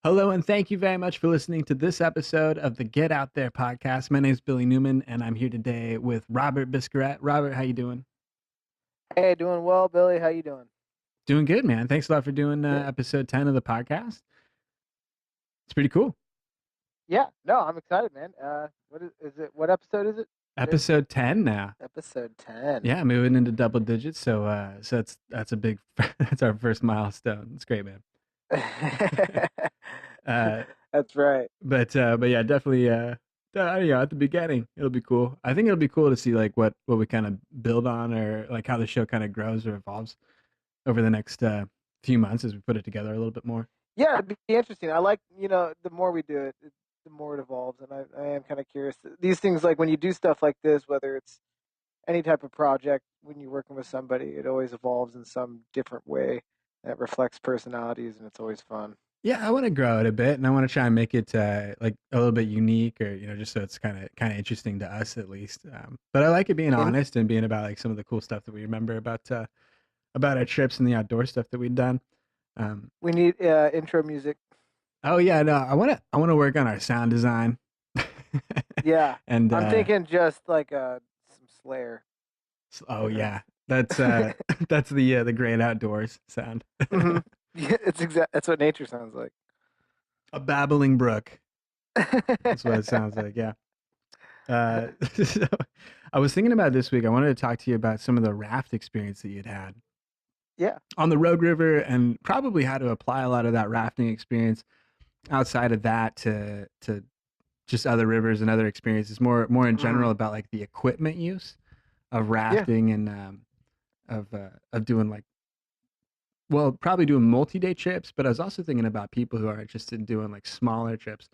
Hello, and thank you very much for listening to this episode of the Get Out There podcast. My name is Billy Newman, and I'm here today with Robert Biscarret. Robert, how you doing? Hey, doing well, Billy. How you doing? Doing good, man. Thanks a lot for doing Good. episode 10 of the podcast. It's pretty cool. Yeah, no, I'm excited, man. What is it? What episode is it? Today's Episode 10 now. episode 10. Yeah, moving into double digits. So that's a big that's our first milestone. It's great, man. Uh, That's right. but yeah, definitely. At the beginning, it'll be cool. I think it'll be cool to see like what we kind of build on, or like how the show kind of grows or evolves over the next few months as we put it together a little bit more. Yeah, it'd be interesting. I like, the more we do it, the more it evolves, and I am kind of curious. These things, like when you do stuff like this, whether it's any type of project, when you're working with somebody, it always evolves in some different way that reflects personalities, and it's always fun. Yeah, I want to grow it a bit, and I want to try and make it like a little bit unique, or just so it's kind of interesting to us at least. But I like it being And honest and being about like some of the cool stuff that we remember about our trips and the outdoor stuff that we've done. Um, we need intro music. oh yeah, no, I want to work on our sound design, Yeah, and I'm thinking just like some Slayer. oh yeah, that's that's the great outdoors sound. Hmm. Yeah, that's what nature sounds like. A babbling brook. That's what it sounds like. Yeah. So I was thinking about this week. I wanted to talk to you about some of the raft experience that you'd had Yeah. on the Rogue River, and probably how to apply a lot of that rafting experience outside of that to just other rivers and other experiences. More in Hmm. general about like the equipment use of Yeah. rafting and of doing like, well, probably doing multi-day trips. But I was also thinking about people who are interested in doing like smaller trips.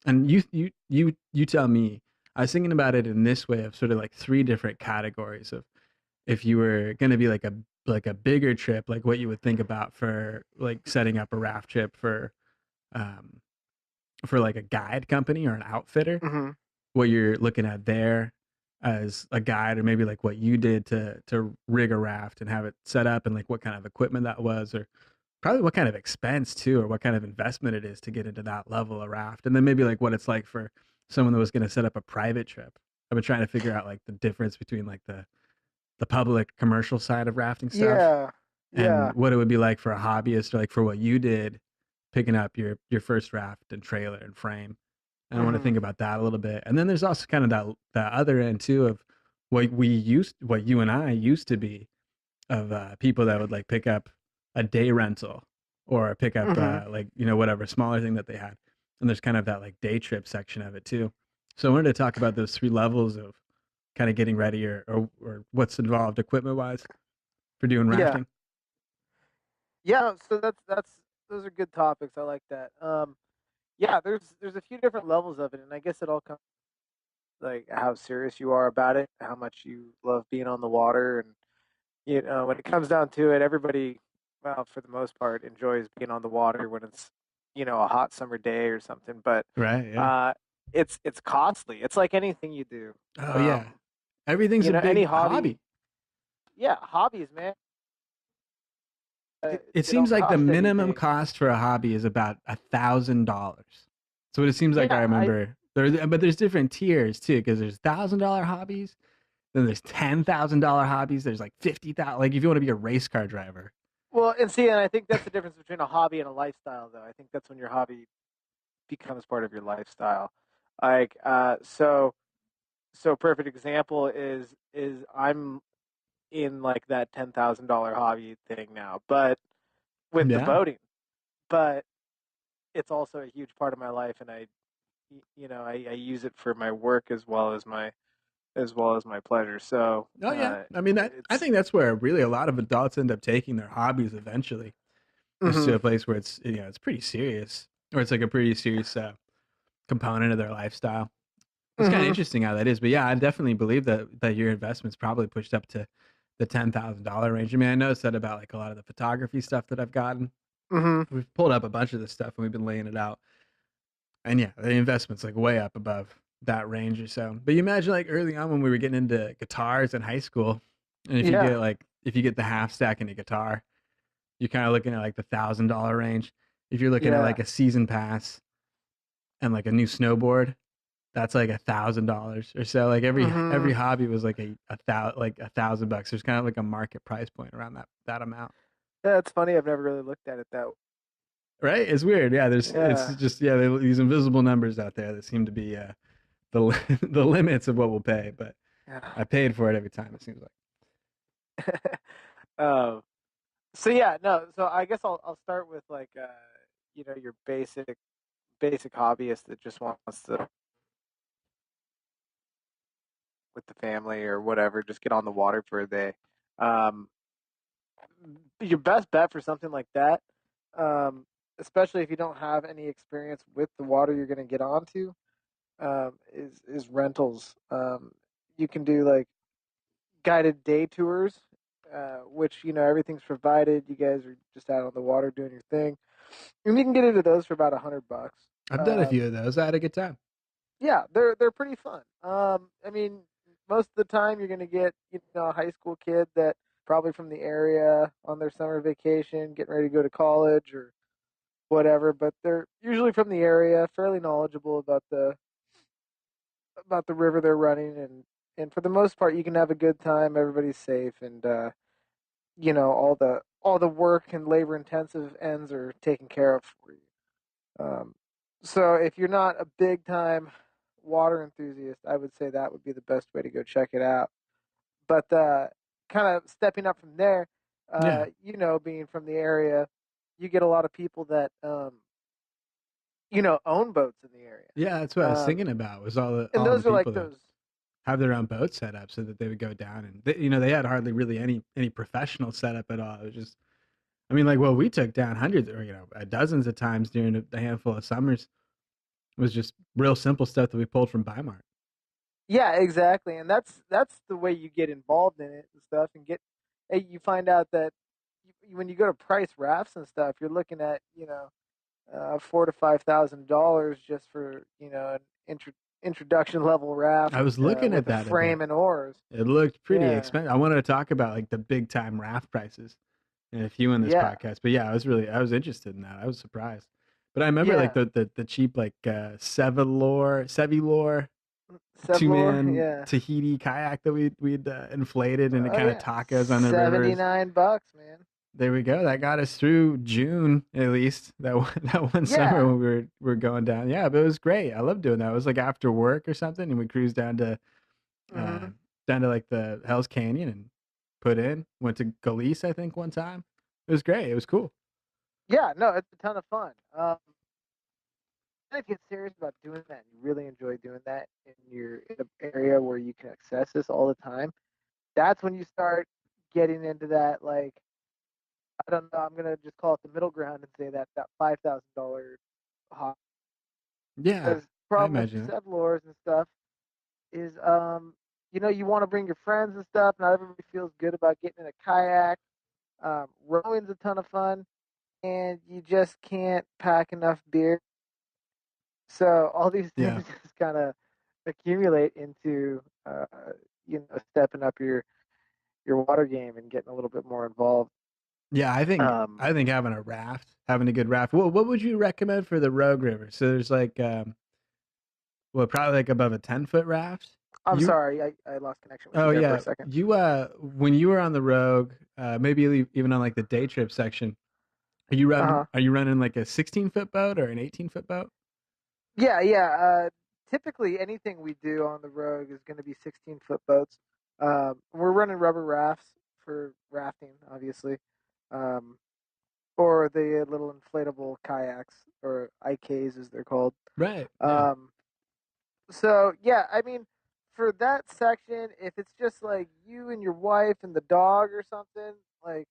And you tell me. I was thinking about it in this way of sort of like three different categories of if you were going to be like a bigger trip, like what you would think about for like setting up a raft trip um for like a guide company or an outfitter, Hmm. what you're looking at there as a guide, or maybe like what you did to rig a raft and have it set up, and like what kind of equipment that was, or probably what kind of expense too, or what kind of investment it is to get into that level of raft, and then maybe like what it's like for someone that was going to set up a private trip. I've been trying to figure out like the difference between like the public commercial side of rafting stuff Yeah. and Yeah. what it would be like for a hobbyist, or like for what you did picking up your first raft and trailer and frame. And I want to Hmm. think about that a little bit. And then there's also kind of that other end too of what you and I used to be, of people that would like pick up a day rental or pick up Hmm. like whatever smaller thing that they had. And there's kind of that like day trip section of it too. So I wanted to talk about those three levels of kind of getting ready, or what's involved equipment wise for doing Yeah. rafting. Yeah. So that's those are good topics. I like that. Yeah. There's a few different levels of it, and I guess it all comes like how serious you are about it, how much you love being on the water, and when it comes down to it, everybody, well, for the most part, enjoys being on the water when it's a hot summer day or something. But Right. Yeah. uh, it's costly. It's like anything you do. Oh yeah. Everything's a Any big hobby. hobby. Yeah, hobbies, man. It They seems don't like the cost minimum anything. cost for a hobby is about $1,000. So what it seems like I Yeah, I remember there, but there's different tiers too, because there's $1,000 hobbies, then there's $10,000 hobbies, there's like 50,000. Like if you want to be a race car driver. well, and see, and I think that's the difference between a hobby and a lifestyle, though. I think that's when your hobby becomes part of your lifestyle. Like, so perfect example is I'm in like that $10,000 hobby thing now, but with the Yeah. boating. But it's also a huge part of my life, and I use it for my work as well as my pleasure. So Oh yeah. I mean I it's think that's where really a lot of adults end up taking their hobbies eventually, is hmm to a place where it's it's pretty serious, or it's like a pretty serious component of their lifestyle. It's kind of hmm interesting how that is, but yeah, I definitely believe that your investment's probably pushed up to the $10,000 range. I mean, I noticed that about like a lot of the photography stuff that I've gotten. hmm We've pulled up a bunch of this stuff and we've been laying it out, and yeah, the investment's like way up above that range or so. But you imagine like early on when we were getting into guitars in high school, and yeah. if you get the half stack in a guitar, you're kind of looking at like the $1,000 range. If you're looking at Yeah. like a season pass and like a new snowboard, that's like $1,000 or so. Like every Hmm. hobby was like $1,000. There's kind of like a market price point around that amount. Yeah, it's funny. I've never really looked at it that way. Right? It's weird. Yeah, it's Yeah. just these invisible numbers out there that seem to be the limits of what we'll pay, but Yeah. I paid for it every time it seems like. um, so yeah, no. So I guess I'll start with like your basic hobbyist that just wants to with the family or whatever, just get on the water for a day. Um, your best bet for something like that, um, especially if you don't have any experience with the water you're going to get onto, is rentals. You can do like guided day tours, which everything's provided. You guys are just out on the water doing your thing, and you can get into those for about $100. I've done a Um, few of those. I had a good time. yeah, they're pretty fun. I mean, most of the time you're gonna get a high school kid that probably from the area on their summer vacation, getting ready to go to college or whatever. But they're usually from the area, fairly knowledgeable about the river they're running, and for the most part, you can have a good time. Everybody's safe, and all the work and labor intensive ends are taken care of for you. Um, so if you're not a big time water enthusiast, I would say that would be the best way to go check it out. But kind of stepping up from there, Yeah. being from the area, you get a lot of people that own boats in the area. Yeah, that's what I was Um, thinking about was and all the those are people like that those. have their own boat set up so that they would go down and they had hardly really any professional setup at all. It was just I mean like well we took down hundreds or dozens of times during a handful of summers was just real simple stuff that we pulled from Weimar. Yeah, exactly, and that's the way you get involved in it and stuff, and you find out that when you go to price rafts and stuff, you're looking at $4,000 to $5,000 just for an introduction level raft I was looking with at a that a bit. frame and oars. It looked pretty Yeah, expensive. I wanted to talk about like the big time raft prices and a few in this yeah, podcast. But yeah, I was interested in that. I was surprised. But I remember like yeah. the cheap like Sevilore two Sevlor, man yeah. Tahiti kayak that we'd inflated and it Oh kind of yeah, tacos on the rivers. $79, man. There we go. That got us through June at least. That one summer Yeah. when we were going down. Yeah, but it was great. I love doing that. It was like after work or something, and we cruised uh, Hmm. down to like the Hell's Canyon and put in. Went to Galice, I think, one time. It was great. It was cool. Yeah, no, it's a ton of fun. If you get serious about doing that, and you really enjoy doing that, and you're in an area where you can access this all the time, that's when you start getting into that. Like, I don't know, I'm gonna just call it the middle ground and say that $5,000 hobby. Yeah, Because I problem with imagine it. settlors and stuff is, you want to bring your friends and stuff. Not everybody feels good about getting in a kayak. Rowing's a ton of fun, and you just can't pack enough beer. So all these Yeah, things just kind of accumulate into, stepping up your water game and getting a little bit more involved. yeah. Um, I think having a good raft. Well, what would you recommend for the Rogue River? So there's like well, probably like above a 10-foot raft. I'm You sorry, I lost connection with you Oh there for a yeah, second. you when you were on the Rogue, maybe even on like the day trip section, Uh huh. are you running like a 16-foot boat or an 18-foot boat? Yeah, yeah. Typically, anything we do on the Rogue is going to be 16-foot boats. We're running rubber rafts for rafting, obviously, um, or the little inflatable kayaks, or IKs as they're called. Right. Yeah. Um, so yeah, I mean, for that section, if it's just like you and your wife and the dog or something, like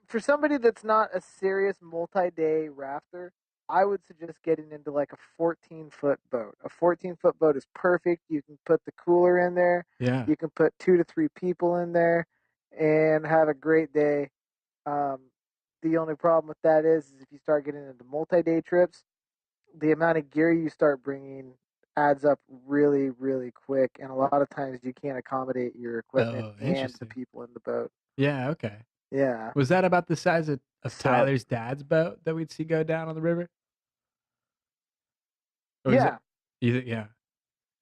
for somebody that's not a serious multi-day rafter, I would suggest getting into like a 14-foot boat. A 14-foot boat is perfect. You can put the cooler in there. Yeah. You can put 2 to 3 people in there and have a great day. Um, the only problem with that is if you start getting into multi-day trips, the amount of gear you start bringing adds up really, really quick, and a lot of times you can't accommodate your equipment Oh, and the interesting. people in the boat. Yeah. Okay. Yeah. Was that about the size of of So Tyler's dad's boat that we'd see go down on the river? Or is it yeah, either? Yeah,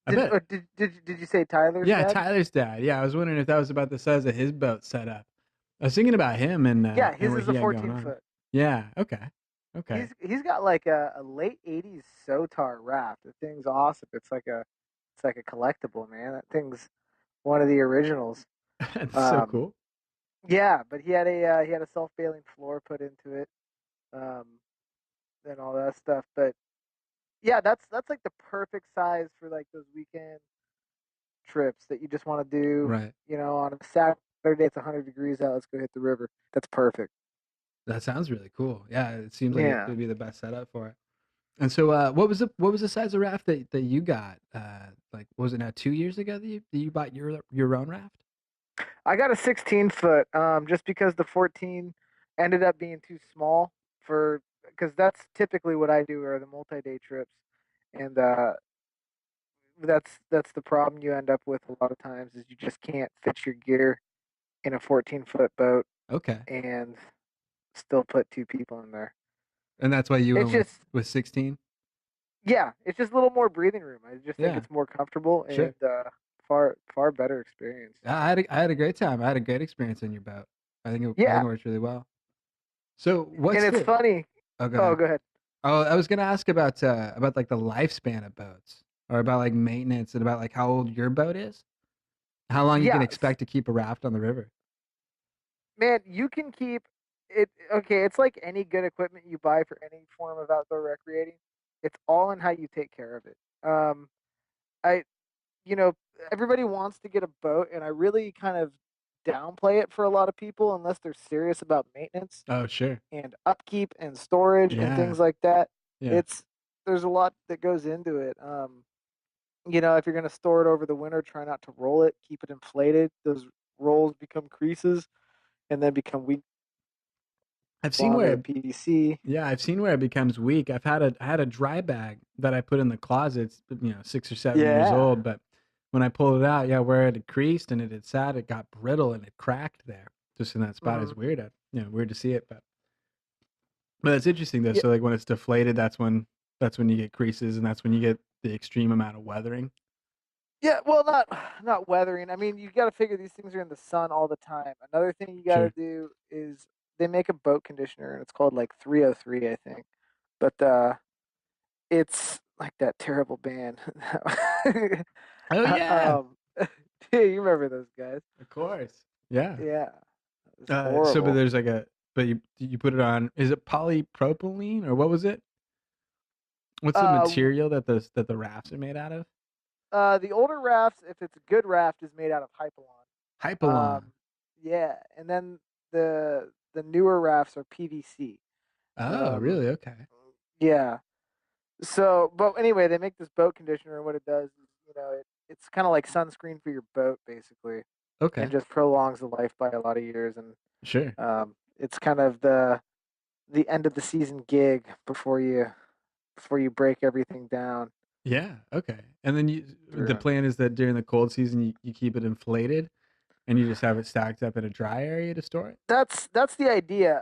I did bet. or did you say Tyler's Yeah, dad? Tyler's dad. Yeah, I was wondering if that was about the size of his boat set up. I was thinking about him Yeah, and his what is he a had going 14 on. foot. Yeah. Okay. Okay. He's got like a late 80s Sotar raft. The thing's awesome. It's like a collectible, man. That thing's one of the originals. That's so Um, cool. yeah, but he had a self bailing floor put into it, um, and all that stuff. But yeah, that's like the perfect size for like those weekend trips that you just want to do. Right. You know, on a Saturday it's 100 degrees out. Let's go hit the river. That's perfect. That sounds really cool. Yeah, it seems like it Yeah, would be the best setup for it. And so, what was the size of raft that you got? Like, was it now 2 years ago that you bought your own raft? I got a 16 foot. Just because the 14 ended up being too small for because that's typically what I do are the multi day trips, and that's the problem you end up with a lot of times is you just can't fit your gear in a 14-foot boat Okay, and still put two people in there. and that's why you It's went with just with 16. yeah, it's just a little more breathing room. I just think Yeah, it's more comfortable sure. and far better experience. I had a great time. I had a great experience on your boat. I think it Yeah, works really well. So and what's it's the? funny. Oh, go Oh, ahead. go ahead. Oh, I was gonna ask about like the lifespan of boats, or about like maintenance, and about like how old your boat is, how long you can Yeah, expect to keep a raft on the river. man, you can keep it. Okay, it's like any good equipment you buy for any form of outdoor recreating. It's all in how you take care of it. I, you know, everybody wants to get a boat, and I really kind of downplay it for a lot of people unless they're serious about maintenance Oh, sure. and upkeep and storage and Yeah, things like that. yeah, It's there's a lot that goes into it. You know, if you're gonna store it over the winter, try not to roll it. Keep it inflated. Those rolls become creases and then become weak I've seen longer where than PVC. Yeah, I've seen where it becomes weak. I had a dry bag that I put in the closet, 6 or 7 years Yeah. old, but when I pulled it out, yeah, where it had creased and it had sat, it got brittle and it cracked there, just in that spot. Hmm. It's weird, weird to see it, but it's interesting though. Yeah. So like when it's deflated, that's when you get creases, and that's when you get the extreme amount of weathering. Yeah. Well, not weathering. I mean, you got to figure these things are in the sun all the time. Another thing you got to Sure. do is they make a boat conditioner, and it's called like 303, I think. But it's like that terrible band. Oh yeah, um, dude, you remember those guys? of course. Yeah. Yeah, it was But horrible. there's like but you put it on. Is it polypropylene or what was it? What's the Uh, material that the rafts are made out of? the older rafts, if it's a good raft, is made out of hypalon. Hypalon. Yeah, and then the newer rafts are PVC. Oh, Um, really? Okay. yeah. So, but anyway, they make this boat conditioner, and what it does is, it's kind of like sunscreen for your boat, basically, and Okay. just prolongs the life by a lot of years. And Sure. it's kind of the end of the season gig before you break everything down Yeah. Okay. And then the through it. plan is that during the cold season you keep it inflated and you just have it stacked up in a dry area to store it. That's the idea.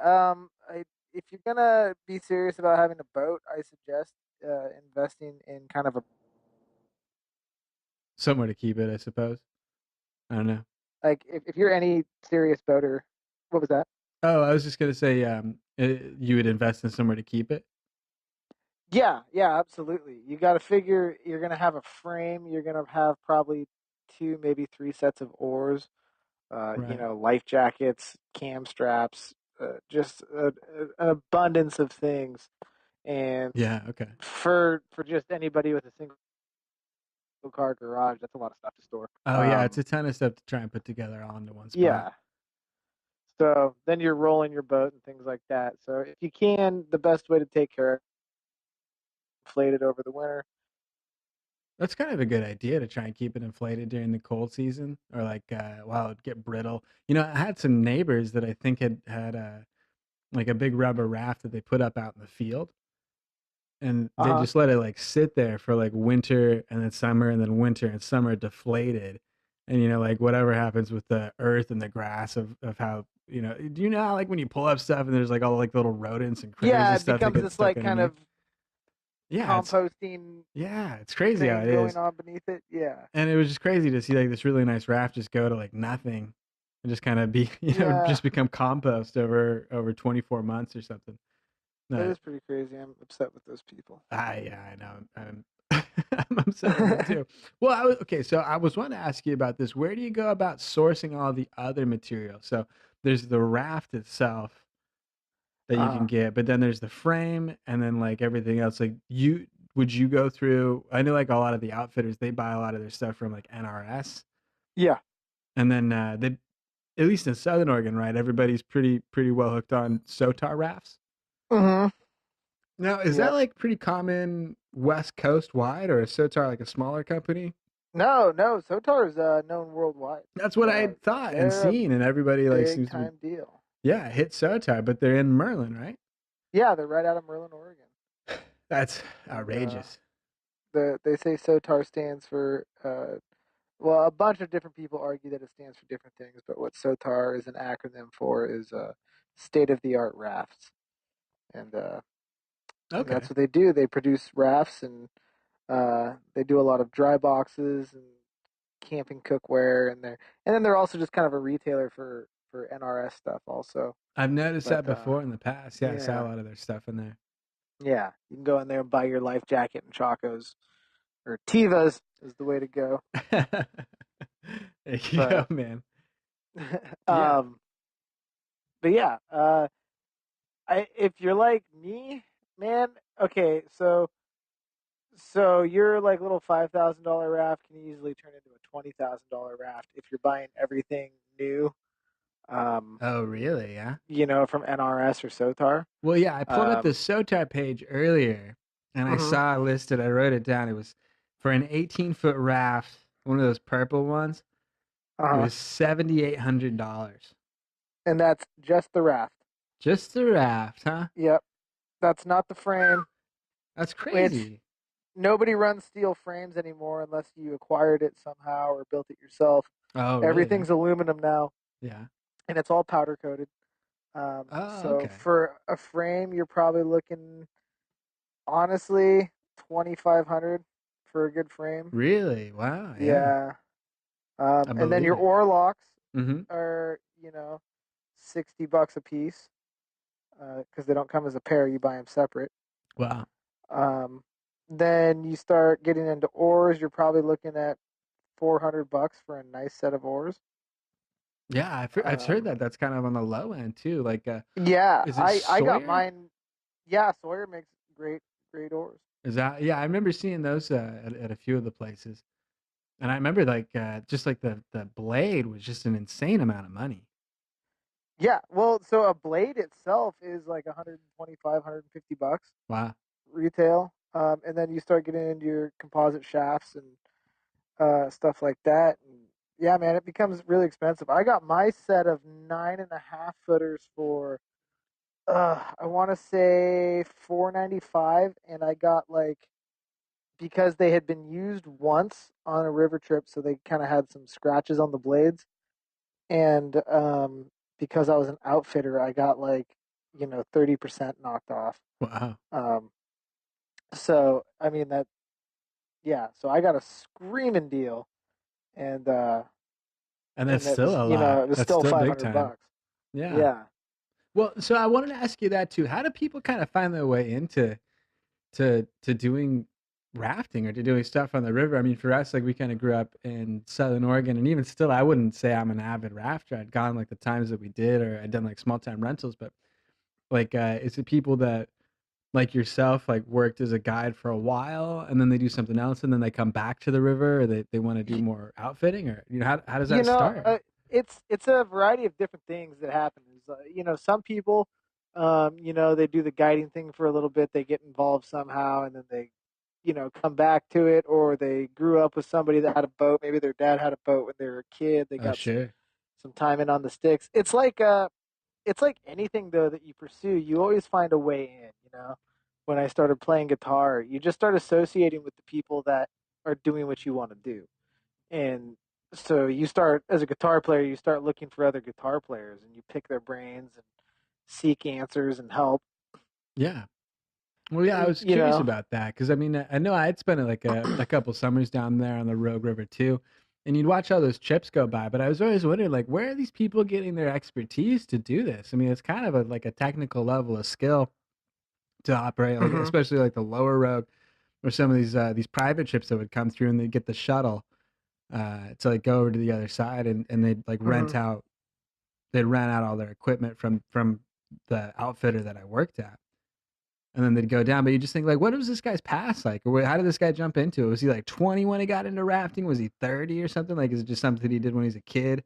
If you're gonna be serious about having a boat, I suggest investing in kind of a Somewhere to keep it, I suppose. I don't know. like if you're any serious boater. What was that? Oh, I was just gonna say, you would invest in somewhere to keep it. Yeah, yeah, absolutely. You got to figure you're gonna have a frame. You're gonna have probably two, maybe three sets of oars. Right. Life jackets, cam straps, just an abundance of things. And Yeah. Okay. for just anybody with a single car garage, that's a lot of stuff to store. Oh yeah, it's a ton of stuff to try and put together all into one spot. Yeah. So then you're rolling your boat and things like that. So if you can, the best way to take care of it, inflate it over the winter. That's kind of a good idea to try and keep it inflated during the cold season, or like while it get brittle. I had some neighbors that I think had like a big rubber raft that they put up out in the field, and Uh they huh. just let it like sit there for like winter and then summer and then winter and summer deflated. And like whatever happens with the earth and the grass of how Do you know how like when you pull up stuff and there's like all like little rodents and critters Yeah, and it stuff that becomes get this stuck like kind underneath? of Yeah, composting it's crazy how thing it going is. on beneath it. Yeah. And it was just crazy to see like this really nice raft just go to like nothing and just kind of be, Yeah, just become compost over 24 months or something. that No, is pretty crazy. I'm upset with those people. yeah, I know. I'm upset with them too. Well, okay. So I was wanting to ask you about this. Where do you go about sourcing all the other materials? So there's the raft itself that you can uh get, but then there's the frame, and then like everything else. Like would you go through? I know like a lot of the outfitters they buy a lot of their stuff from like NRS, Yeah. and then they at least in Southern Oregon, right? Everybody's pretty well hooked on Sotar rafts. Mhm. Now, is that Yep. like pretty common West Coast wide, or is Sotar like a smaller company? No, no. Sotar is known worldwide. That's what I had thought and They're a seen, and everybody like big seems to be, time deal. yeah, hit Sotar, but they're in Merlin, right? Yeah, they're right out of Merlin, Oregon. That's And outrageous. they say SOTAR stands for well, a bunch of different people argue that it stands for different things, but what SOTAR is an acronym for is state of the art rafts. And Okay, that's what they do. They produce rafts and they do a lot of dry boxes and camping cookware and then they're also just kind of a retailer for NRS stuff also. I've noticed But that before in the past. Yeah, I saw a yeah, lot of their stuff in there. yeah, you can go in there and buy your life jacket and chacos or Tivas is the way to go. There you But go, man. Yeah. um, but yeah, I if you're like me, man, okay, so your like little $5,000 raft can easily turn into a $20,000 raft if you're buying everything new. Um, Oh, really? Yeah. from NRS or SOTAR. Well, yeah, I pulled up the Um, Sotar page earlier, and I mhm, saw it listed. I wrote it down. It was for an 18-foot raft, one of those purple ones. It uh-huh. was $7,800. And that's just the raft. Just the raft, huh? Yep. That's not the frame, That's which crazy. nobody runs steel frames anymore unless you acquired it somehow or built it yourself. Oh, really? Yeah. Everything's aluminum now, Yeah. and it's all powder coated. Oh, So okay. for a frame, you're probably looking honestly 2,500 for a good frame. Really? Wow. Yeah. Yeah. I And then believe your it. oar locks Mm-hmm. are $60 a piece because they don't come as a pair. You buy them separate. Wow. Um, then you start getting into oars. You're probably looking at $400 for a nice set of oars. Yeah, I've heard Um, that that's kind of on the low end too. Like, yeah, is it I got Sawyer? mine. Yeah, Sawyer makes great oars. Is that? Yeah, I remember seeing those at a few of the places. And I remember like just like the blade was just an insane amount of money. Yeah, well, so a blade itself is like 125, $150 Wow. retail. And then you start getting into your composite shafts and stuff like that. And yeah, man, it becomes really expensive. I got my set of 9.5 footers for I want to say 495, and I got like because they had been used once on a river trip, so they kind of had some scratches on the blades, and because I was an outfitter, I got like 30% knocked off. Wow. Um, so I mean that yeah, so I got a screaming deal, and And that's and it still was a lot. it was That's still still five big hundred time. bucks. Yeah. Yeah. Well, so I wanted to ask you that too. How do people kind of find their way into to doing rafting or to doing stuff on the river? I mean, for us, like we kind of grew up in Southern Oregon, and even still, I wouldn't say I'm an avid rafter. I'd gone like the times that we did, or I'd done like small time rentals. But like, is it people that like yourself, like worked as a guide for a while, and then they do something else, and then they come back to the river, or they want to do more outfitting, or how does You that know, start? it's a variety of different things that happen. Some people, they do the guiding thing for a little bit, they get involved somehow, and then they, come back to it, or they grew up with somebody that had a boat. Maybe their dad had a boat when they were a kid. They Oh, got some sure. some time in on the sticks. It's like anything though that you pursue, you always find a way in. When I started playing guitar, you just start associating with the people that are doing what you want to do. And So you start as a guitar player, you start looking for other guitar players, and you pick their brains and seek answers and help. Yeah. Well, yeah, I was You curious know. about that because I mean, I know I had spent like a couple summers down there on the Rogue River too, and you'd watch all those trips go by. But I was always wondering, like, where are these people getting their expertise to do this? I mean, it's kind of like a technical level of skill to operate, like Hmm. especially like the lower Rogue or some of these private trips that would come through and they'd get the shuttle to like go over to the other side and they'd like Hmm. rent out all their equipment from the outfitter that I worked at and then they'd go down. But you just think like, what was this guy's past like? Or how did this guy jump into it? Was he like 20 when he got into rafting? Was he 30 or something? Like, is it just something he did when he was a kid?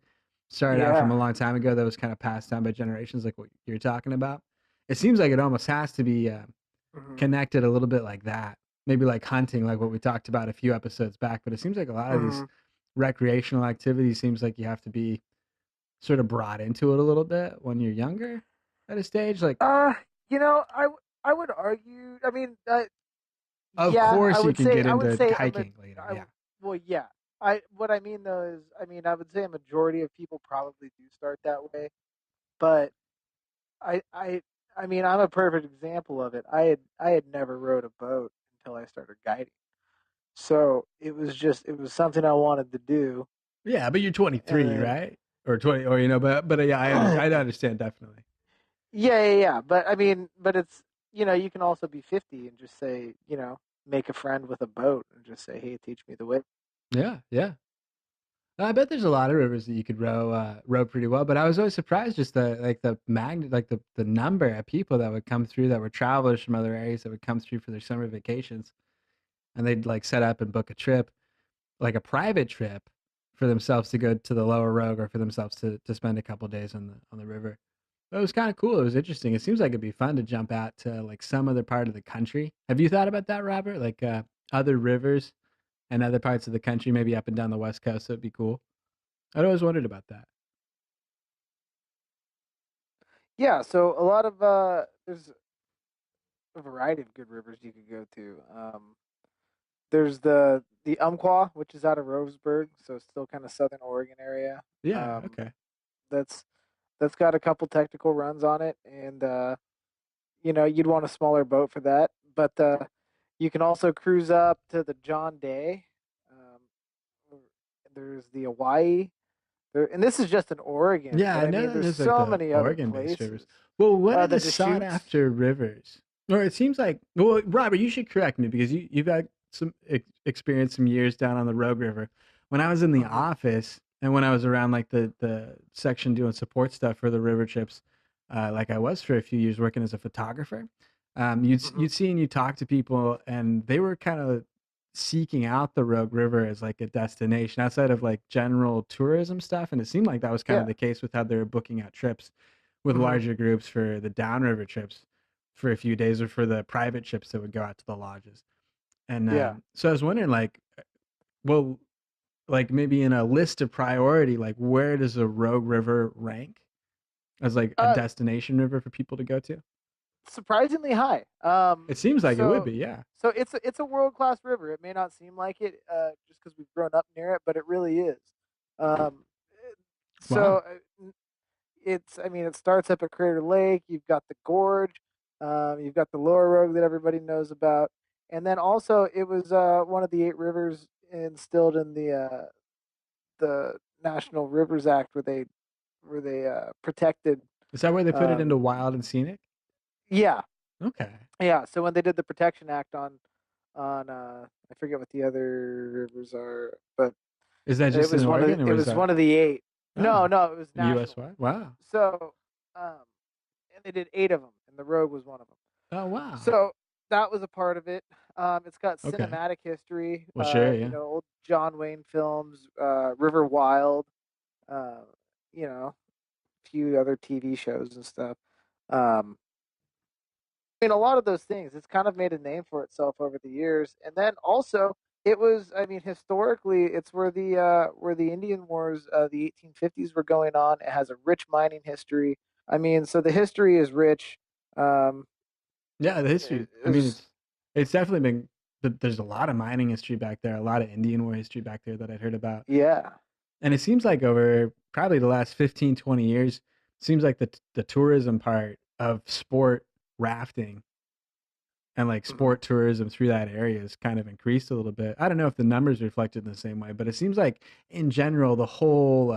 Started out from Yeah. a long time ago that was kind of passed down by generations, like what you're talking about. It seems like it almost has to be Hmm. connected a little bit like that. Maybe like hunting, like what we talked about a few episodes back. But it seems like a lot of these Hmm. recreational activities seems like you have to be sort of brought into it a little bit when you're younger at a stage. Like, Uh, I would argue. I mean, of yeah, I course you would can say get I would into say hiking later. Yeah. well, yeah. I what I mean though is, I mean, I would say a majority of people probably do start that way, but I I I mean, I'm a perfect example of it. I had never rowed a boat until I started guiding. So, it was something I wanted to do, Yeah, but you're 23, and right? Or 20, or but yeah, I then understand definitely. yeah. But I mean, but it's, you can also be 50 and just say, make a friend with a boat and just say, "Hey, teach me the way." Yeah, yeah. I bet there's a lot of rivers that you could row pretty well, but I was always surprised just the magnet like the number of people that would come through that were travelers from other areas that would come through for their summer vacations and they'd like set up and book a trip, like a private trip for themselves to go to the lower Rogue or for themselves to spend a couple days on the river. But it was kind of cool. It was interesting. It seems like it'd be fun to jump out to like some other part of the country. Have you thought about that, Robert? Like other rivers and other parts of the country, maybe up and down the West Coast. That'd be cool. I'd always wondered about that. Yeah, so there's a variety of good rivers you could go to. There's the Umpqua, which is out of Roseburg, so still kind of Southern Oregon area. Yeah. Um, Okay. that's that's got a couple technical runs on it, and you'd want a smaller boat for that. But you can also cruise up to the John Day. Um, there's the Hawaii, and this is just in Oregon, Yeah, but I I know mean, that there's there's like so the many other Oregon-based rivers. places. Well, what are The the sought Deschutes. after rivers? Or it seems like, well, Robert, you should correct me because you've had some experience some years down on the Rogue River. When I was in the Hmm. office and when I was around like the section doing support stuff for the river trips, like I was for a few years working as a photographer, Hmm. you'd see and you talk to people and they were kind of seeking out the Rogue River as like a destination outside of like general tourism stuff. And it seemed like that was kind of Yeah. the case with how they were booking out trips with Hmm. larger groups for the downriver trips for a few days or for the private trips that would go out to the lodges. And Yeah. so I was wondering, like, well, like maybe in a list of priority, like where does the Rogue River rank as like a Uh, destination river for people to go to? Surprisingly high. It seems like it would So be, yeah. it's a world class river. It may not seem like it, just because we've grown up near it, but it really is. Um, so Wow. I mean, it starts up at Crater Lake. You've got the gorge. You've got the lower road that everybody knows about, and then also it was one of the 8 rivers instilled in the National Rivers Act, where they protected. Is that where they put it into Um, wild and scenic? yeah, Okay. yeah. So when they did the Protection Act on I forget what the other rivers are, but Is that just in Oregon or it is was that one of the 8. No, oh no, it was US nationally. wide? Wow. So, um, and they did 8 of them, and the road was one of them. Oh wow. So that was a part of it. It's got Okay. cinematic history. Well sure, yeah. Old John Wayne films, River Wild. Uh, a few other TV shows and stuff. Um, I mean, a lot of those things. It's kind of made a name for itself over the years, and then also it was. I mean, historically, it's where the Indian Wars, the 1850s, were going on. It has a rich mining history. I mean, so the history is rich. Um, Yeah, the history. it, I mean, it's it's definitely been. There's a lot of mining history back there, a lot of Indian War history back there that I'd heard about. Yeah. And it seems like over probably the last 15, 20 years, seems like the tourism part of sport rafting and like Mhm. sport tourism through that area has kind of increased a little bit. I don't know if the numbers reflected in the same way, but it seems like in general the whole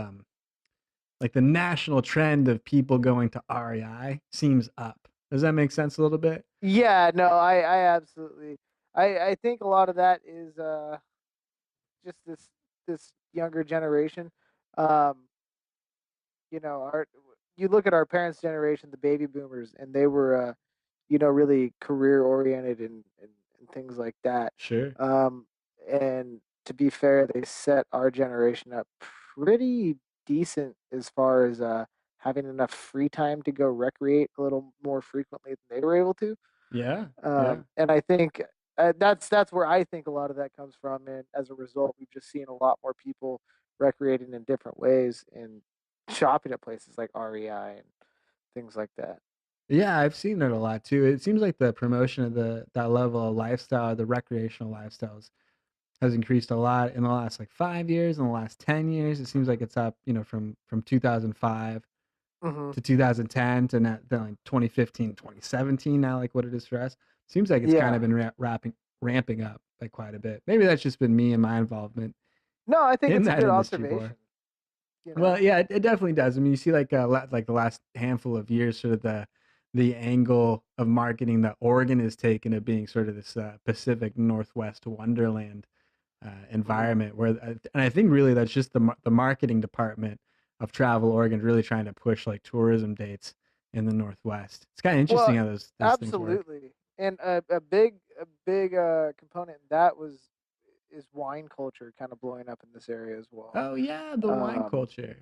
like the national trend of people going to REI seems up. Does that make sense a little bit? Yeah, no, I absolutely, I think a lot of that is just this younger generation. Um, our you look at our parents' generation, the baby boomers, and they were really career oriented and things like that. Sure. Um, and to be fair, they set our generation up pretty decent as far as having enough free time to go recreate a little more frequently than they were able to. Yeah. Yeah. And I think that's where I think a lot of that comes from. And as a result, we've just seen a lot more people recreating in different ways and shopping at places like REI and things like that. Yeah, I've seen it a lot too. It seems like the promotion of the that level of lifestyle, the recreational lifestyles, has increased a lot in the last like 5 years. In the last 10 years, it seems like it's up. From 2005 Hmm. to 2010 to now, then like 2015, 2017. Now, like what it is for us, seems like it's kind Yeah. of been ramping up like quite a bit. Maybe that's just been me and my involvement No, I think in it's a that good industry more. observation. You know. Well, yeah, it definitely does. I mean, you see, like the last handful of years, sort of the angle of marketing that Oregon has taken of being sort of this Pacific Northwest wonderland Hmm. environment, and I think really that's just the marketing department of Travel Oregon really trying to push like tourism dates in the Northwest. It's kind of Well, interesting how those things work. absolutely. And a big component in that was is wine culture kind of blowing up in this area as well. Oh yeah, the wine Um, culture.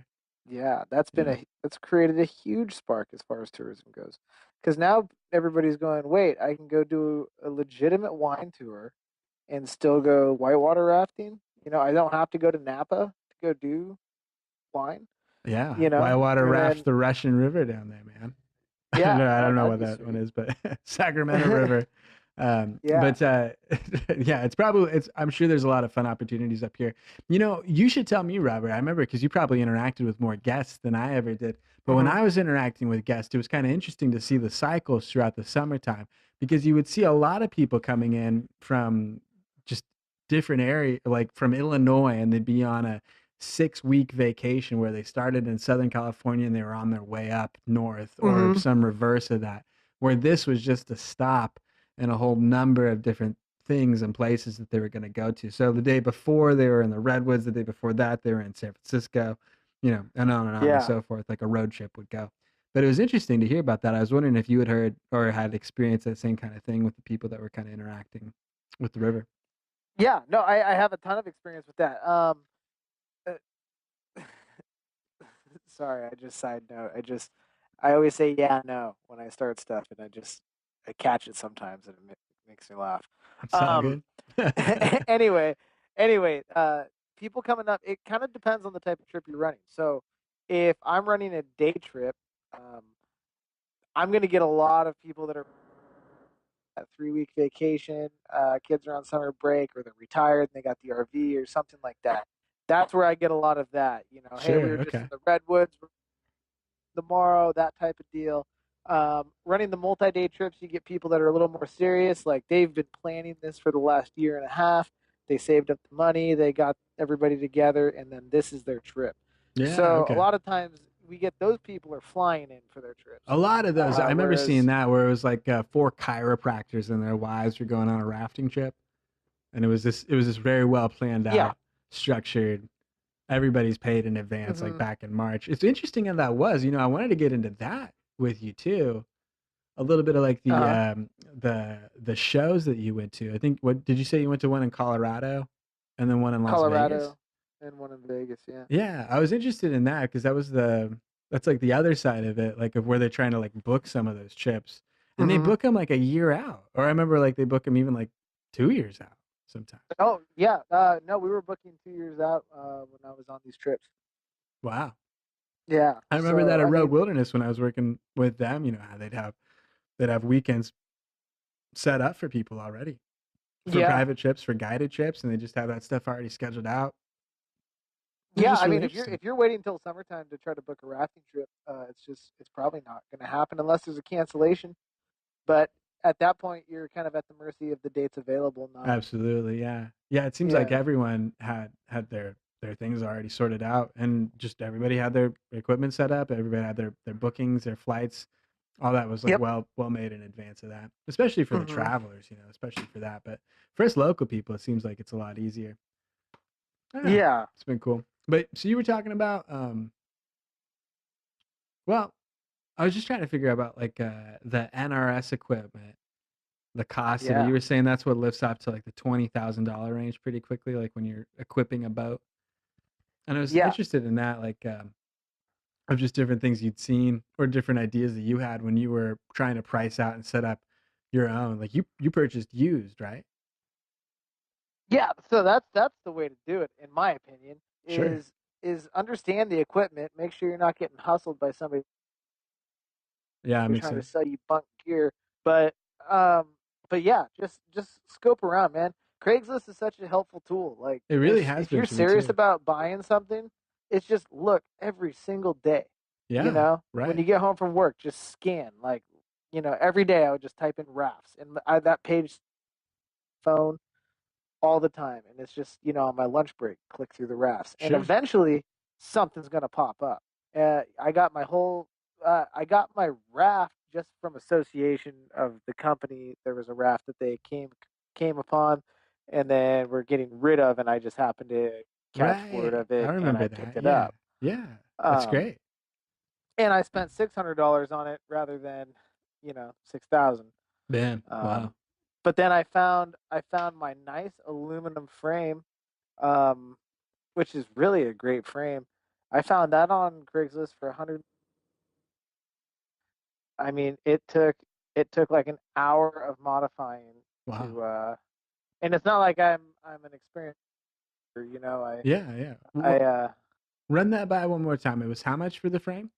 Yeah, Yeah, that's created a huge spark as far as tourism goes. Because now everybody's going, wait, I can go do a legitimate wine tour and still go whitewater rafting. I don't have to go to Napa to go do wine. yeah. Whitewater And raft then the Russian River down there, man. yeah, I no, don't know that'd what be that one sweet. is, but Sacramento River. Yeah. But yeah, it's. I'm sure there's a lot of fun opportunities up here. You should tell me, Robert. I remember because you probably interacted with more guests than I ever did. But when Hmm. I was interacting with guests, it was kind of interesting to see the cycles throughout the summertime because you would see a lot of people coming in from just different area, like from Illinois, and they'd be on a 6 week vacation where they started in Southern California and they were on their way up north, or Hmm. some reverse of that, where this was just a stop in a whole number of different things and places that they were going to go to. So the day before they were in the Redwoods, the day before that they were in San Francisco, and on and Yeah. so forth, like a road trip would go. But it was interesting to hear about that. I was wondering if you had heard or had experienced that same kind of thing with the people that were kind of interacting with the river. Yeah. No, I have a ton of experience with that. Uh, Sorry, I just side note. I always say yeah, no when I start stuff, and I catch it sometimes, and makes me laugh. It's all Um, good. anyway, anyway, people coming up. It kind of depends on the type of trip you're running. So, if I'm running a day trip, um, I'm going to get a lot of people that are a 3 week vacation, kids are on summer break, or they're retired and they got the RV or something like that. That's where I get a lot of that. Hey, we Sure. were just in Okay. the redwoods tomorrow, that type of deal. Running the multi-day trips, you get people that are a little more serious. Like they've been planning this for the last year and a half. They saved up the money, they got everybody together, and then this is their trip. Yeah. So a Okay. lot of times we get those people are flying in for their trips. A lot of those. I remember seeing Whereas, that where it was like four chiropractors and their wives were going on a rafting trip, and it was this very well planned yeah, out, structured. Everybody's paid in advance, like hmm, back in March. It's interesting how that was. I wanted to get into that with you too. A little bit of like uh the huh, the shows that you went to. I think what did you say you went to one in Colorado, and then one in Las Vegas? Colorado, and one in Vegas. Yeah. Yeah, I was interested in that because that's like the other side of it, like of where they're trying to like book some of those trips, and they Hmm. book them like a year out, or I remember like they book them even like 2 years out sometimes. Oh yeah, no, we were booking 2 years out when I was on these trips. Wow, Yeah. I remember So that at I Rogue mean, Wilderness when I was working with them. How they'd have weekends set up for people already for yeah. private trips, for guided trips, and they just have that stuff already scheduled out. It was Yeah, just I really mean, interesting. if you're waiting until summertime to try to book a rafting trip, it's probably not going to happen unless there's a cancellation. But at that point, you're kind of at the mercy of the dates available. Not Absolutely, yeah. Yeah, it seems like yeah. everyone had their things already sorted out, and just everybody had their equipment set up, everybody had their bookings, their flights, all that was, like, Yep. well made in advance of that, especially for the Hmm. travelers, especially for that, but for us local people, it seems like it's a lot easier. I don't know, Yeah. it's been cool. But so you were talking about, well, I was just trying to figure out about, like, the NRS equipment. The cost of it. Yeah. You were saying that's what lifts up to like the $20,000 range pretty quickly, like when you're equipping a boat. And I was Yeah. interested in that, like of just different things you'd seen or different ideas that you had when you were trying to price out and set up your own. Like you purchased used, right? Yeah. So that's the way to do it, in my opinion. Sure. Is understand the equipment. Make sure you're not getting hustled by somebody Yeah, it who's makes trying to sense. sell you bunk gear. But um, but yeah, just scope around, man. Craigslist is such a helpful tool. Like It really has if been you're for me serious too. about buying something, it's just look every single day. Yeah, When right. you get home from work, just scan. Like every day I would just type in rafts, and that page phone all the time, and it's just on my lunch break, click through the rafts, and Sure. eventually something's gonna pop up. I got my raft just from association of the company. There was a raft that they came upon, and then we're getting rid of, and I just happened to catch word Right. of I it, and I remember picked that. it Yeah. up. Yeah. That's Um, great. and I spent $600 on it rather than 6,000. Man. Wow. Um, but then I found my nice aluminum frame, um, which is really a great frame. I found that on Craigslist for 100. I mean, it took like an hour of modifying Wow. to and it's not like I'm an experienced, I Yeah, yeah. I Run that by one more time. It was how much for the frame?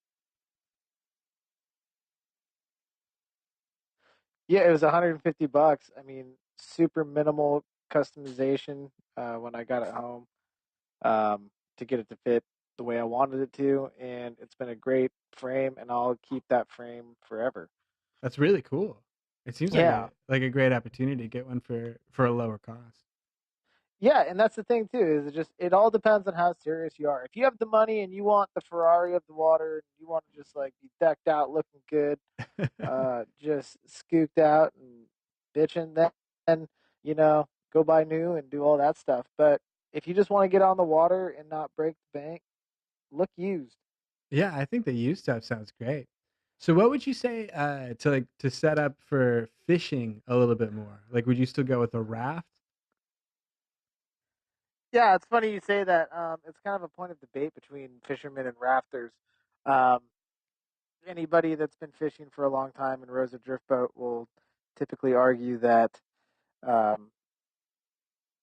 yeah, it was $150. I mean, super minimal customization when I got it home, to get it to fit the way I wanted it to, and it's been a great frame, and I'll keep that frame forever. That's really cool. It seems like Yeah. a great opportunity to get one for a lower cost. Yeah, and that's the thing too, is it all depends on how serious you are. If you have the money and you want the Ferrari of the water and you want to just like be decked out looking good, just scooped out and bitching, then go buy new and do all that stuff. But if you just want to get on the water and not break the bank, look used. Yeah, I think the used stuff sounds great. So what would you say to set up for fishing a little bit more? Like would you still go with a raft? Yeah, it's funny you say that. It's kind of a point of debate between fishermen and rafters. Um, Anybody that's been fishing for a long time and rows a drift boat will typically argue that um,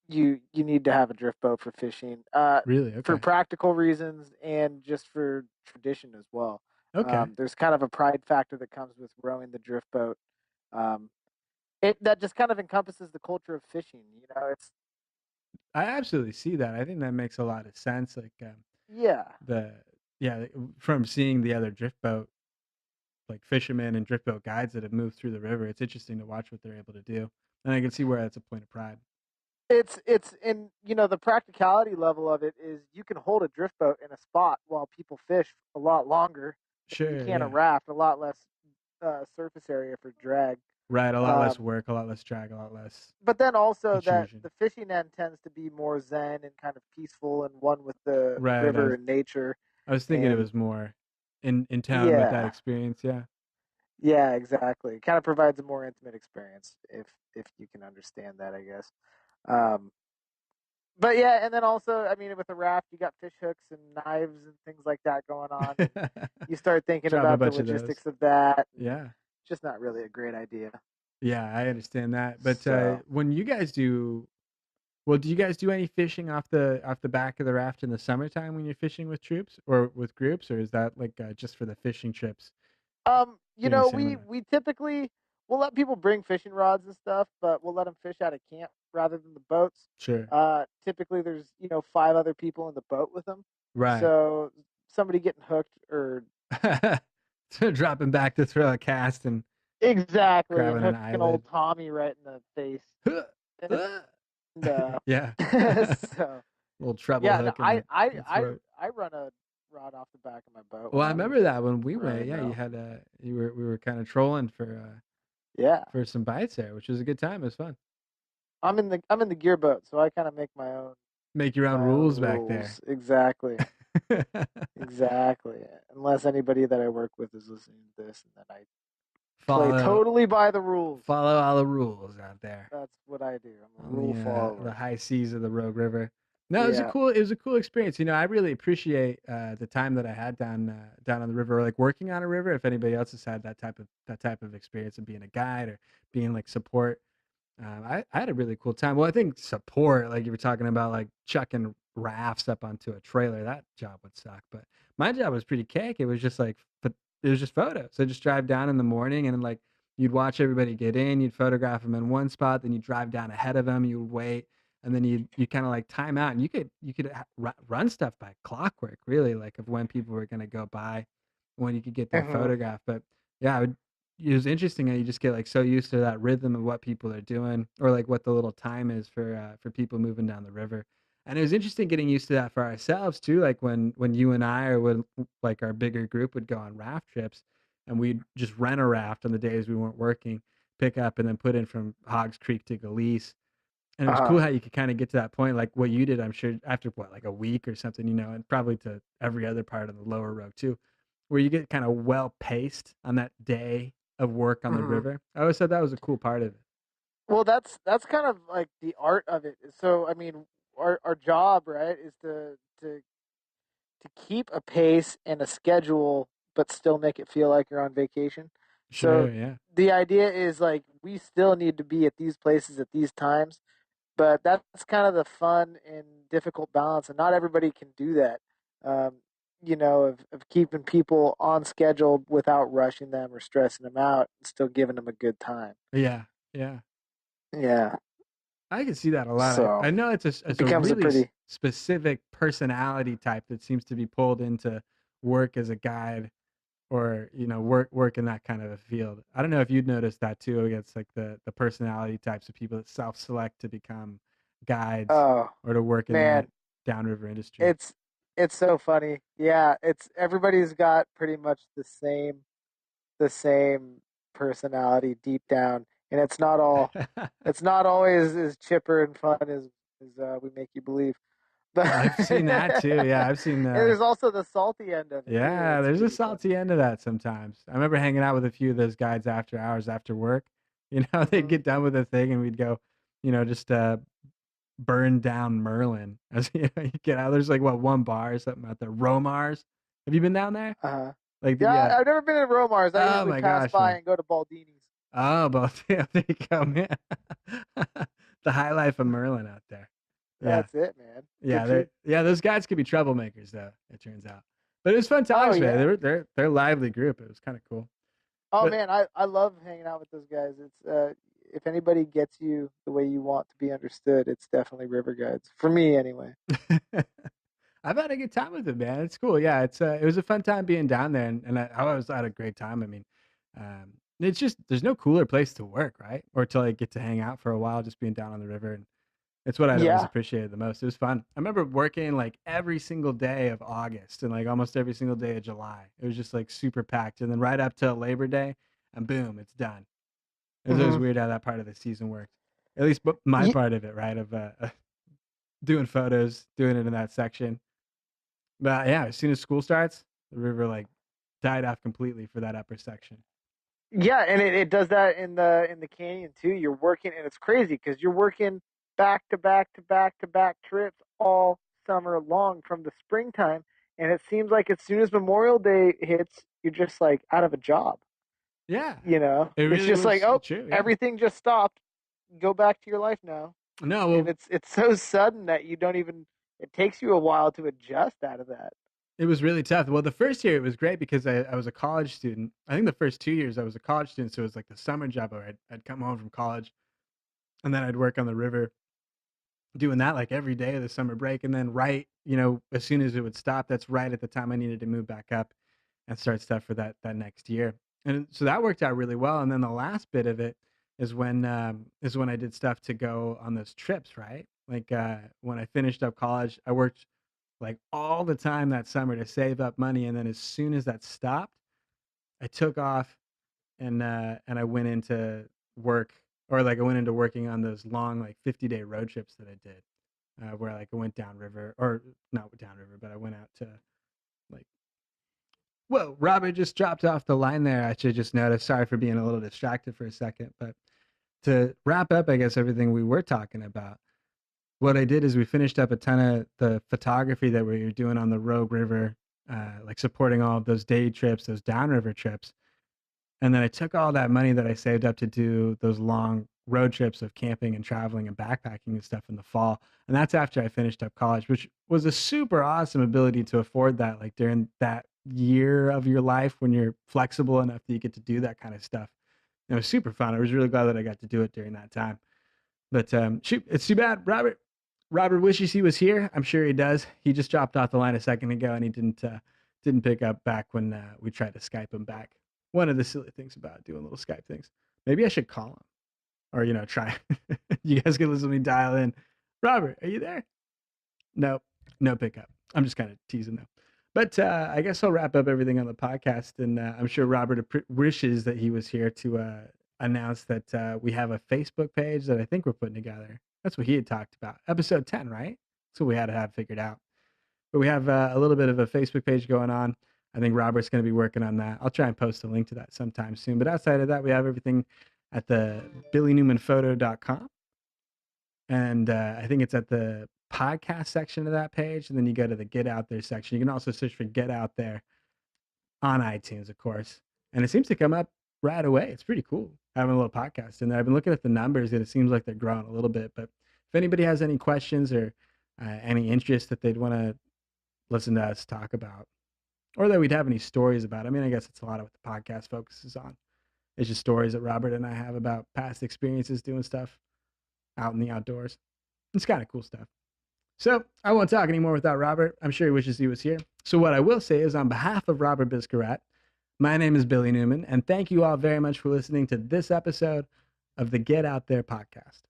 you need to have a drift boat for fishing, Really? for Okay. practical reasons and just for tradition as well. Okay. There's kind of a pride factor that comes with rowing the drift boat. Um, it that just kind of encompasses the culture of fishing. It's I absolutely see that. I think that makes a lot of sense. Like yeah. the yeah, from seeing the other drift boat like fishermen and drift boat guides that have moved through the river, it's interesting to watch what they're able to do. And I can see where that's a point of pride. It's in the practicality level of it is you can hold a drift boat in a spot while people fish a lot longer than you Sure, can a yeah. raft, a lot less surface area for drag. Right, a lot less Um, work, a lot less drag, a lot less but then also that intrusion. the fishing end tends to be more zen and kind of peaceful and one with the Right, river and nature. I was thinking it And was more in town with that yeah, experience, yeah. yeah, exactly. It kind of provides a more intimate experience if you can understand that, I guess. Um, but yeah, and then also, I mean, with a raft, you got fish hooks and knives and things like that going on, and you start thinking Drop a about the bunch of those. logistics of that, and Yeah. it's just not really a great idea. Yeah, I understand that. But So, when you guys do well, do you guys do any fishing off the back of the raft in the summertime when you're fishing with troops or with groups, or is that like just for the fishing trips during the we summer? we typically we'll let people bring fishing rods and stuff, but we'll let them fish out of camp rather than the boats. Sure. Typically, there's 5 other people in the boat with them. Right. So somebody getting hooked or So dropping back to throw a cast and exactly and grabbing an hooking eyelid. old Tommy right in the face. And Yeah. so Little treble yeah, no, hook in the throat. I run a rod off the back of my boat Well, when I I was remember that when we went. running Yeah, you though. had we were kind of trolling Yeah. for some bites there, which was a good time. It was fun. I'm in the gear boat, so I kind of make Make your own my own rules back there. rules. Exactly. Exactly. Unless anybody that I work with is listening to this and then I play follow totally by the rules. follow all the rules out there That's what I do. I'm a on rule the follower. high seas of the Rogue River. No, Yeah. it was a cool experience. You know, I really appreciate the time that I had down on the river, or like working on a river. If anybody else has had that type of experience of being a guide or being like support, I had a really cool time. Well, I think support, like you were talking about, like chucking rafts up onto a trailer, that job would suck. But my job was pretty cake. It was just like, it was just photos. So just drive down in the morning and then like you'd watch everybody get in, you'd photograph them in one spot, then you drive down ahead of them, you would wait, and then you kind of like time out, and you could run stuff by clockwork, really, like of when people were gonna go by, when you could get their Hmm. photograph. But yeah, it was interesting how you just get like so used to that rhythm of what people are doing or like what the little time is for people moving down the river. And it was interesting getting used to that for ourselves too, like when you and I or when like our bigger group would go on raft trips and we'd just rent a raft on the days we weren't working, pick up and then put in from Hogs Creek to Galeese. And it was Uh-huh. cool how you could kind of get to that point, like what you did, I'm sure, after what, like a week or something, you know, and probably to every other part of the lower road too, where you get kind of well paced on that day of work on the Hmm. river. I always said that was a cool part of it. Well, that's kind of like the art of it. So, I mean, our job, right, is to keep a pace and a schedule, but still make it feel like you're on vacation. So Sure, yeah. the idea is like we still need to be at these places at these times, but that's kind of the fun and difficult balance, and not everybody can do that. Um, of keeping people on schedule without rushing them or stressing them out, and still giving them a good time. Yeah, yeah. Yeah, I can see that a lot. so I know it it's a becomes a really pretty. specific personality type that seems to be pulled into work as a guide or you know work in that kind of a field. I don't know if you'd noticed that too. It's like the personality types of people that self-select to become guides Oh or to work in that man, downriver industry. it's it's so funny. Yeah, it's everybody's got pretty much the same personality deep down, and it's not always as chipper and fun as we make you believe. But I've seen that too. Yeah, I've seen and there's also the salty end of it too. yeah, It's there's a pretty funny. salty end to that sometimes. I remember hanging out with a few of those guides after hours after work. You know, they'd Hmm. get done with the thing and we'd go, you know, just burn down Merlin. As you know, you get out. There's like what one bar or something out there. Romars. Have you been down there? Uh-huh. Like Yeah, the I've never been in Romar's. I oh usually my pass gosh, by man. and go to Baldini's. Oh, both. Yeah, there you go, man. The high life of Merlin out there. Yeah, That's it, man. yeah, Good treat. those guys could be troublemakers though. It turns out, but it was fun Oh times, man. yeah. They're a lively group. It was kind of cool. Oh But man, I love hanging out with those guys. It's if anybody gets you the way you want to be understood, it's definitely river guides. For me anyway. I've had a good time with it, man. It's cool. Yeah, it was a fun time being down there, and I always had a great time. I mean, it's just there's no cooler place to work, right? Or to like get to hang out for a while, just being down on the river, and it's what I'd always Yeah. appreciated the most. It was fun. I remember working like every single day of August and like almost every single day of July. It was just like super packed, and then right up till Labor Day, and boom, it's done. It was always Hmm. weird how that part of the season worked. At least, my part of it, right? Of doing photos, doing it in that section. But yeah, as soon as school starts, the river like died off completely for that upper section. Yeah, and it does that in the canyon too. You're working, and it's crazy because you're working back to back to back to back trips all summer long from the springtime, and it seems like as soon as Memorial Day hits, you're just like out of a job. Yeah, it It's really just like, was oh, true. Yeah. everything just stopped. Go back to your life now, No, and well, it's so sudden that you don't even. It takes you a while to adjust out of that. it was really tough. Well, the first year it was great because I was a college student. I think the first 2 years I was a college student, so it was like the summer job where I'd come home from college and then I'd work on the river doing that like every day of the summer break. And then right, as soon as it would stop, that's right at the time I needed to move back up and start stuff for that next year. And so that worked out really well. And then the last bit of it is when I did stuff to go on those trips, right? Like when I finished up college, I worked like all the time that summer to save up money. And then as soon as that stopped, I took off and I went into work, or like I went into working on those long like 50-day road trips that I did, where like I went downriver, or not downriver, but I went out to like, whoa, Robert just dropped off the line there. I should just notice. Sorry for being a little distracted for a second, but to wrap up, I guess everything we were talking about, what I did is we finished up a ton of the photography that we were doing on the Rogue River, like supporting all of those day trips, those downriver trips. And then I took all that money that I saved up to do those long road trips of camping and traveling and backpacking and stuff in the fall. And that's after I finished up college, which was a super awesome ability to afford that, like during that year of your life when you're flexible enough that you get to do that kind of stuff. And it was super fun. I was really glad that I got to do it during that time. But shoot, it's too bad. Robert wishes he was here. I'm sure he does. He just dropped off the line a second ago, and he didn't pick up back when we tried to Skype him back. One of the silly things about doing little Skype things. Maybe I should call him, or try. You guys can listen to me dial in. Robert, are you there? Nope, no pickup. I'm just kind of teasing though. But I guess I'll wrap up everything on the podcast, and I'm sure Robert wishes that he was here to announce that we have a Facebook page that I think we're putting together. That's what he had talked about. Episode 10, right? That's what we had to have figured out. But we have a little bit of a Facebook page going on. I think Robert's going to be working on that. I'll try and post a link to that sometime soon. But outside of that, we have everything at the billynewmanphoto.com. And I think it's at the podcast section of that page. And then you go to the Get Out There section. You can also search for Get Out There on iTunes, of course. And it seems to come up right away. It's pretty cool having a little podcast in there. I've been looking at the numbers and it seems like they're growing a little bit. But if anybody has any questions or any interest that they'd want to listen to us talk about, or that we'd have any stories about, I mean, I guess it's a lot of what the podcast focuses on. It's just stories that Robert and I have about past experiences doing stuff out in the outdoors. It's kind of cool stuff. So I won't talk anymore without Robert. I'm sure he wishes he was here. So what I will say is, on behalf of Robert Biscarret, my name is Billy Newman, and thank you all very much for listening to this episode of the Get Out There podcast.